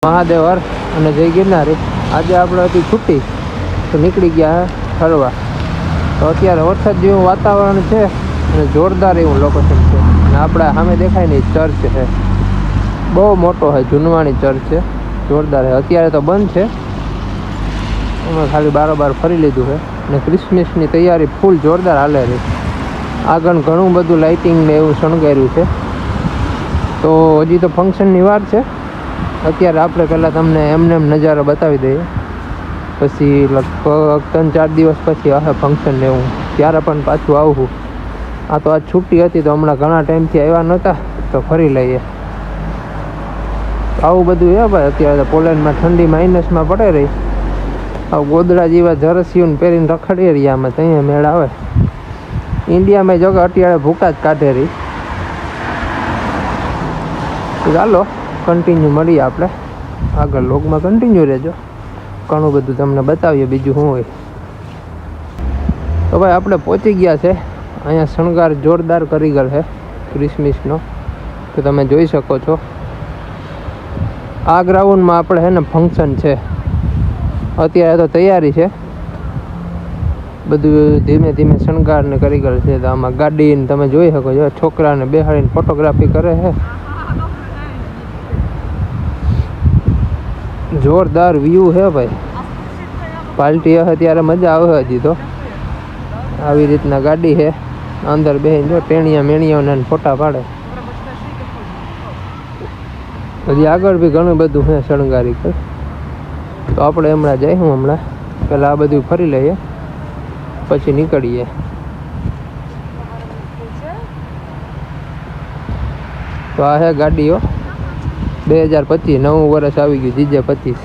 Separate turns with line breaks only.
મહાદેવ હર અને જય ગિરનારી. આજે આપણે હતી છુટ્ટી તો નીકળી ગયા ફરવા. તો અત્યારે વરસાદ જેવું વાતાવરણ છે અને જોરદાર એવું લોકેશન છે. અને આપણે સામે દેખાય ને ચર્ચ છે, બહુ મોટો છે, જૂનવાણી ચર્ચ છે, જોરદાર છે. અત્યારે તો બંધ છે, અમે ખાલી બારોબાર ફરી લીધું છે. અને ક્રિસમસની તૈયારી ફૂલ જોરદાર હાલે રહી. આગળ ઘણું બધું લાઇટિંગ ને એવું શણગાર્યું છે. તો હજી તો ફંક્શનની વાર છે. અત્યારે આપણે પહેલાં તમને એમને એમ નજારો બતાવી દઈએ, પછી લગભગ 3-4 દિવસ પછી હશે ફંક્શન ને એવું, ત્યારે પણ પાછું આવું. આ તો આજ છુટ્ટી હતી તો હમણાં ઘણા ટાઈમથી આવ્યા નહોતા તો ફરી લઈએ. આવું બધું હે ભાઈ. અત્યારે તો પોલેન્ડમાં ઠંડી માઇનસમાં પડે રહી. આવું ગોદડા જેવા જરસીઓને પહેરીને રખડીએ રહ્યા અમે, ત્યાં મેળ આવે. ઇન્ડિયામાં જો કે અત્યારે ભૂકા જ કાઢે રહી. ચાલો કન્ટિન્યુ મળીએ આપણે આગળ લોગમાં, કન્ટિન્યુ રહેજો. ઘણું બધું તમને બતાવીએ બીજું શું હોય. તો ભાઈ આપણે પહોંચી ગયા છે. અહીંયા શણગાર જોરદાર કરી ગયેલ છે ક્રિસમસનો, તો તમે જોઈ શકો છો. આ ગ્રાઉન્ડમાં આપણે છે ને ફંક્શન છે. અત્યારે તો તૈયારી છે, બધું ધીમે ધીમે શણગાર ને કરી ગયેલ છે. તો આમાં ગાડીને તમે જોઈ શકો છો, છોકરાને બેહાડીને ફોટોગ્રાફી કરે છે. જોરદાર વ્યૂ છે ભાઈ. પાર્ટી હશે ત્યારે મજા આવે. હજી તો આવી રીતના ગાડી છે, અંદર બેહીને જો ટેણિયા મેણિયાને ફોટા પાડે. હજી આગળ બી ઘણું બધું છે શણગારી કર. તો આપણે હમણાં જઈશું, હમણાં પહેલાં આ બધું ફરી લઈએ પછી નીકળીએ. તો આ છે ગાડીઓ 2025, નવું વર્ષ આવી ગયું, GJ 25.